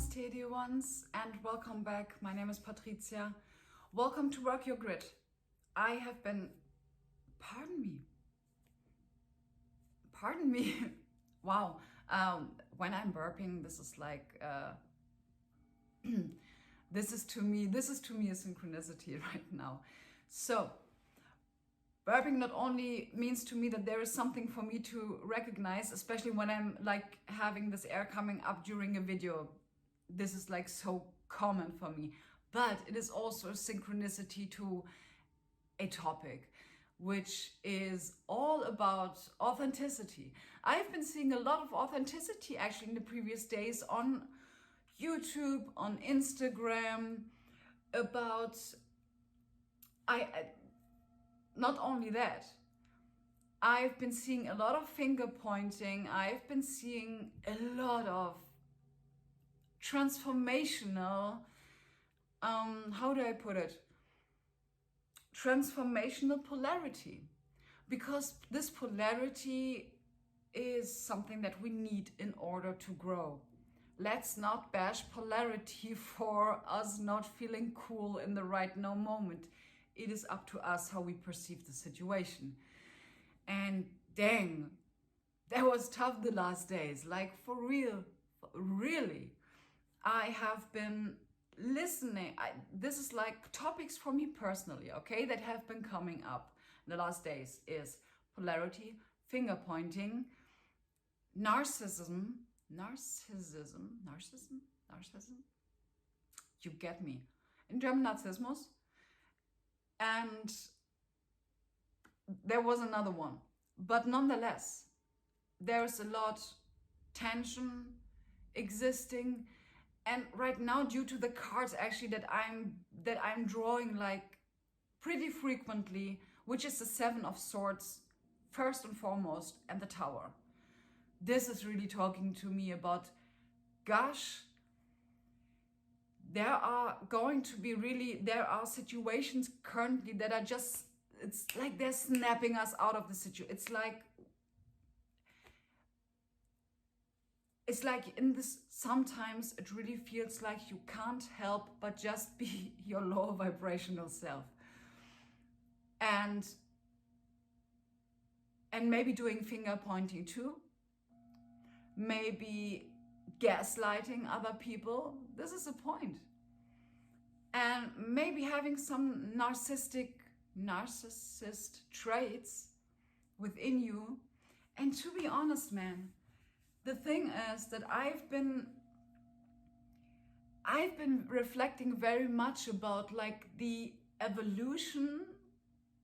Namaste, dear ones, and welcome back. My name is Patricia. Welcome to Work Your Grid. I have been, pardon me, wow. When I'm burping, this is like, this is to me a synchronicity right now. So, burping not only means to me that there is something for me to recognize, especially when I'm like having this air coming up during a video. This is like so common for me, but it is also a synchronicity to a topic, which is all about authenticity. I've been seeing a lot of authenticity actually in the previous days on YouTube, on Instagram, about not only that, I've been seeing a lot of finger pointing. I've been seeing a lot of transformational, how do I put it? Transformational polarity. Because this polarity is something that we need in order to grow. Let's not bash polarity for us not feeling cool in the right now moment. It is up to us how we perceive the situation. And dang, that was tough the last days. Like for real, really. I have been listening. This is like topics for me personally, okay, that have been coming up in the last days is polarity, finger pointing, narcissism. You get me. In German, Narzissmus. And there was another one. But nonetheless, there's a lot tension existing. And right now, due to the cards actually that I'm drawing like pretty frequently, which is the Seven of Swords, first and foremost, and the Tower. This is really talking to me about, gosh, there are situations currently that are just, it's like they're snapping us out of the situation. It's like in this, sometimes it really feels like you can't help but just be your lower vibrational self. And maybe doing finger pointing too. Maybe gaslighting other people. This is the point. And maybe having some narcissist traits within you. And to be honest, man, the thing is that I've been reflecting very much about like the evolution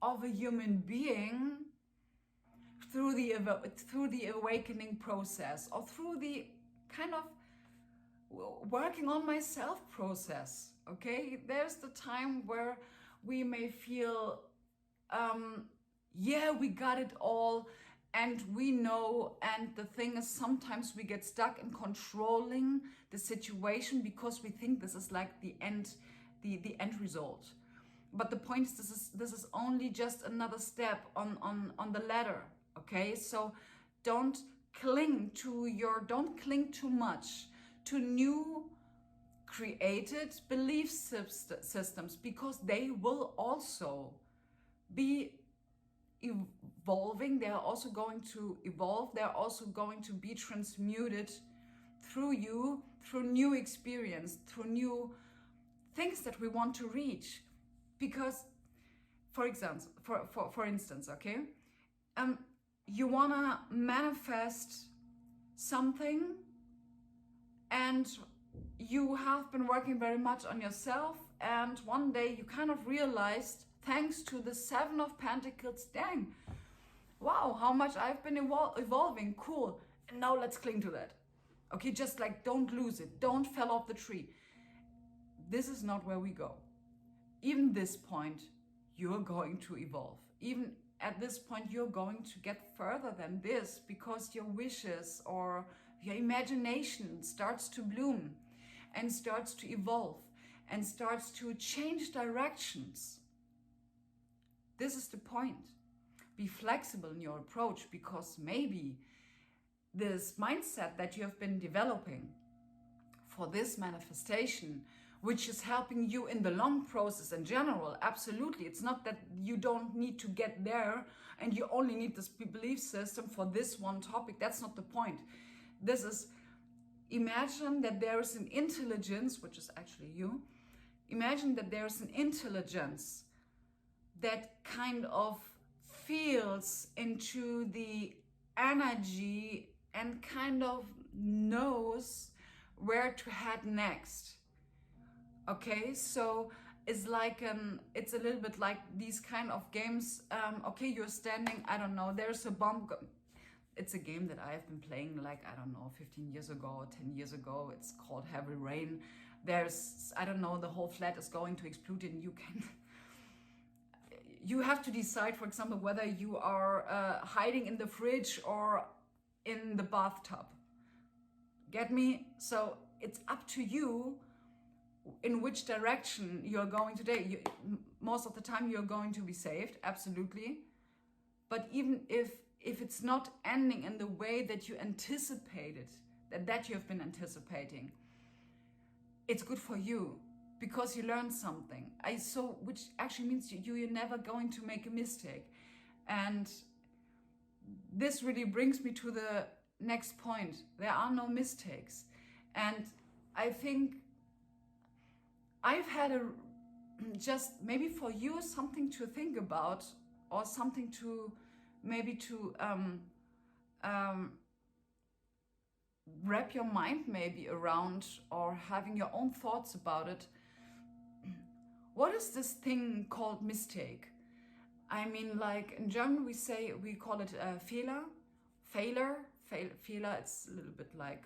of a human being through the awakening process, or through the kind of working on myself process. Okay, there's the time where we may feel, yeah, we got it all, and we know, and the thing is sometimes we get stuck in controlling the situation because we think this is like the end result. But the point is this is only just another step on the ladder, okay? So don't cling too much to new created belief systems, because they will also be evolving. They are also going to evolve. They are also going to be transmuted through you, through new experience, through new things that we want to reach. Because, for instance, okay, you wanna manifest something, and you have been working very much on yourself, and one day you kind of realized, thanks to the Seven of Pentacles, dang, wow, how much I've been evolving, cool, and now let's cling to that. Okay, just like don't lose it, don't fall off the tree. This is not where we go. Even this point, you're going to evolve. Even at this point, you're going to get further than this, because your wishes or your imagination starts to bloom and starts to evolve and starts to change directions. This is the point. Be flexible in your approach, because maybe this mindset that you have been developing for this manifestation, which is helping you in the long process in general. Absolutely. It's not that you don't need to get there and you only need this belief system for this one topic. That's not the point. This is, imagine that there is an intelligence, which is actually you. Imagine that there is an intelligence that kind of feels into the energy and kind of knows where to head next. Okay, so it's like it's a little bit like these kind of games. Okay, you're standing, I don't know, there's a bomb. It's a game that I have been playing like, I don't know, 15 years ago, 10 years ago. It's called Heavy Rain. There's, I don't know, the whole flat is going to explode and you have to decide, for example, whether you are hiding in the fridge or in the bathtub. Get me? So it's up to you in which direction you're going today. Most of the time you're going to be saved, absolutely. But even if it's not ending in the way that you anticipated, that you have been anticipating, it's good for you because you learned something. Which actually means you're never going to make a mistake. And this really brings me to the next point. There are no mistakes. And I think I've had just maybe for you something to think about, or something to maybe to wrap your mind maybe around, or having your own thoughts about it. What is this thing called mistake? I mean, like in German we call it Fehler. Fehler, it's a little bit like,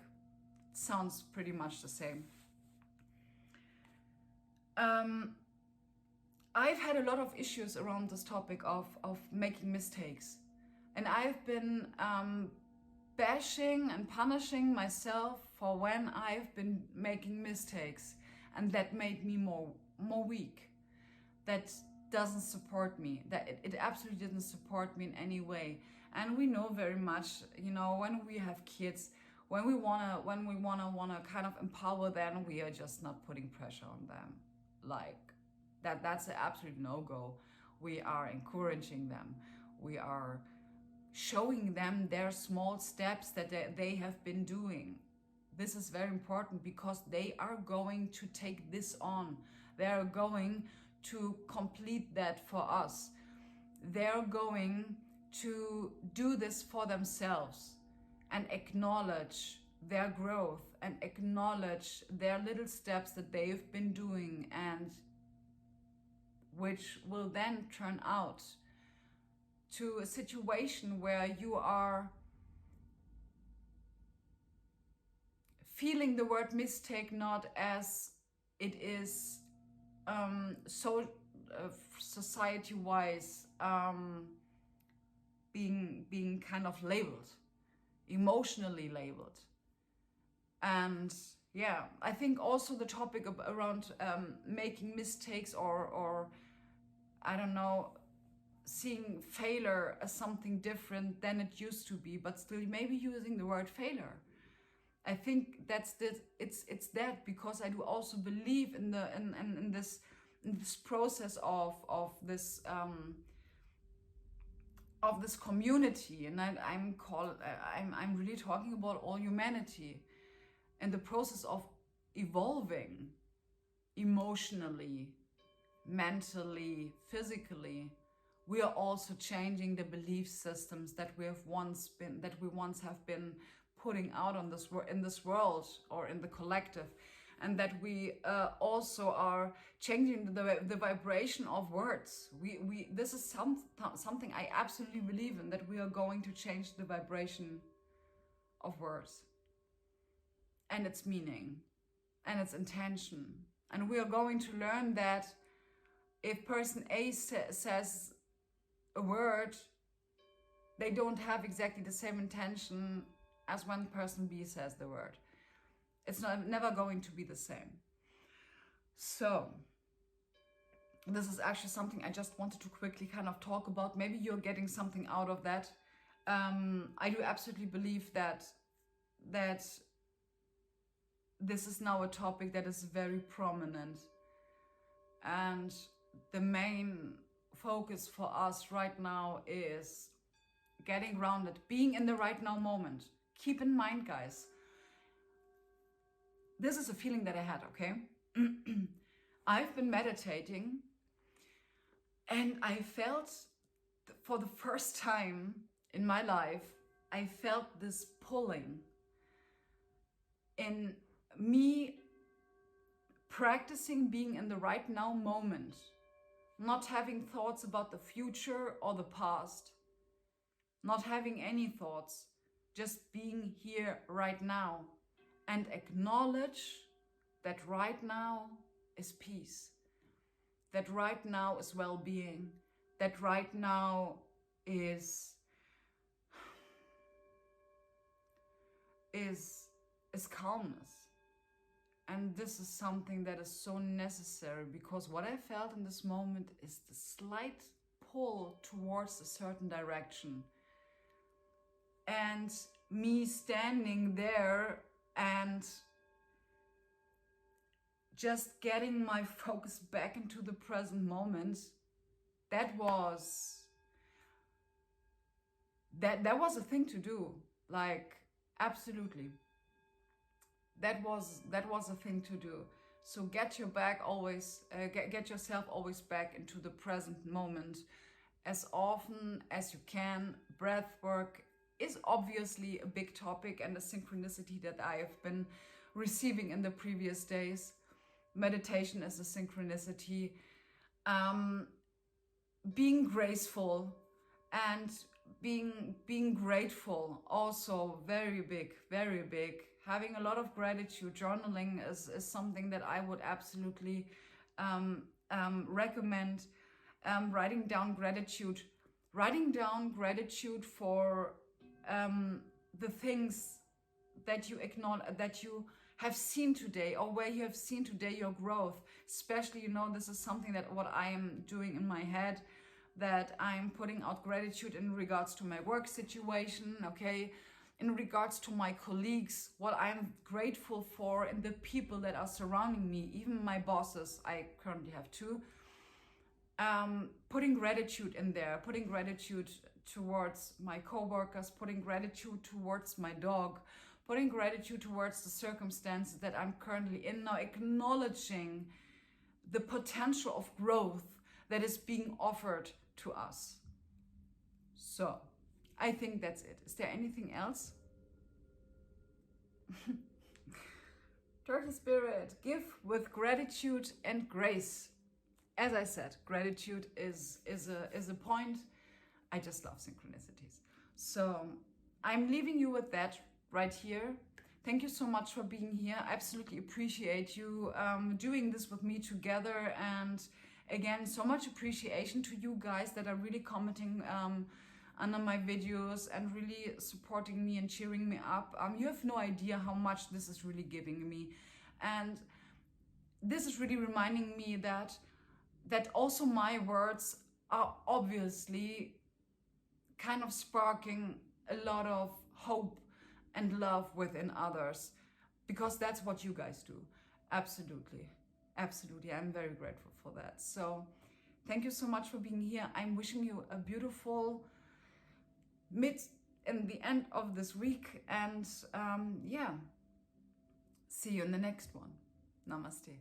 it sounds pretty much the same. I've had a lot of issues around this topic of making mistakes. And I've been bashing and punishing myself for when I've been making mistakes. And that made me more weak. That doesn't support me. That it absolutely didn't support me in any way. And we know very much, you know, when we have kids, when we wanna kind of empower them, we are just not putting pressure on them. Like that's an absolute no-go. We are encouraging them. We are showing them their small steps that they have been doing. This is very important because they are going to take this on. They are going to complete that for us. They're going to do this for themselves and acknowledge their growth and acknowledge their little steps that they've been doing, and which will then turn out to a situation where you are feeling the word mistake not as it is society-wise being kind of labeled, emotionally labeled. And yeah, I think also the topic around making mistakes or I don't know, seeing failure as something different than it used to be, but still maybe using the word failure. I think it's that because I do also believe in this process of this community, and I'm really talking about all humanity, and the process of evolving emotionally, mentally, physically. We are also changing the belief systems that we once have been putting out on in this world or in the collective, and that we also are changing the vibration of words. This is something I absolutely believe in, that we are going to change the vibration of words and its meaning and its intention. And we are going to learn that if person A says a word, they don't have exactly the same intention as when person B says the word. It's never going to be the same. So this is actually something I just wanted to quickly kind of talk about. Maybe you're getting something out of that. I do absolutely believe that this is now a topic that is very prominent. And the main focus for us right now is getting grounded, being in the right now moment. Keep in mind, guys, this is a feeling that I had, okay? I've been meditating and I felt for the first time in my life, I felt this pulling in me practicing being in the right now moment, not having thoughts about the future or the past, not having any thoughts, just being here right now and acknowledge that right now is peace, that right now is well-being, that right now is calmness. And this is something that is so necessary, because what I felt in this moment is the slight pull towards a certain direction. And me standing there and just getting my focus back into the present moment, that was a thing to do. Like, absolutely. That was a thing to do. So get yourself always back into the present moment as often as you can. Breath work is obviously a big topic and a synchronicity that I have been receiving in the previous days. Meditation is a synchronicity. Being graceful and being grateful, also very big, very big. Having a lot of gratitude. Journaling is something that I would absolutely recommend. Writing down gratitude for the things that you acknowledge, that you have seen today, or where you have seen today your growth. Especially, you know, this is something that what I am doing in my head, that I'm putting out gratitude in regards to my work situation, okay? In regards to my colleagues, what I'm grateful for, and the people that are surrounding me, even my bosses. I currently have two. Putting gratitude in there, putting gratitude towards my co-workers, putting gratitude towards my dog, putting gratitude towards the circumstances that I'm currently in now, acknowledging the potential of growth that is being offered to us. So, I think that's it. Is there anything else? Turtle Spirit, give with gratitude and grace. As I said, gratitude is a point. I just love synchronicities. So I'm leaving you with that right here. Thank you so much for being here. I absolutely appreciate you doing this with me together. And again, so much appreciation to you guys that are really commenting under my videos and really supporting me and cheering me up. You have no idea how much this is really giving me. And this is really reminding me that also my words are obviously kind of sparking a lot of hope and love within others, because that's what you guys do. Absolutely. Absolutely. I'm very grateful for that. So thank you so much for being here. I'm wishing you a beautiful mid and the end of this week. And yeah, see you in the next one. Namaste.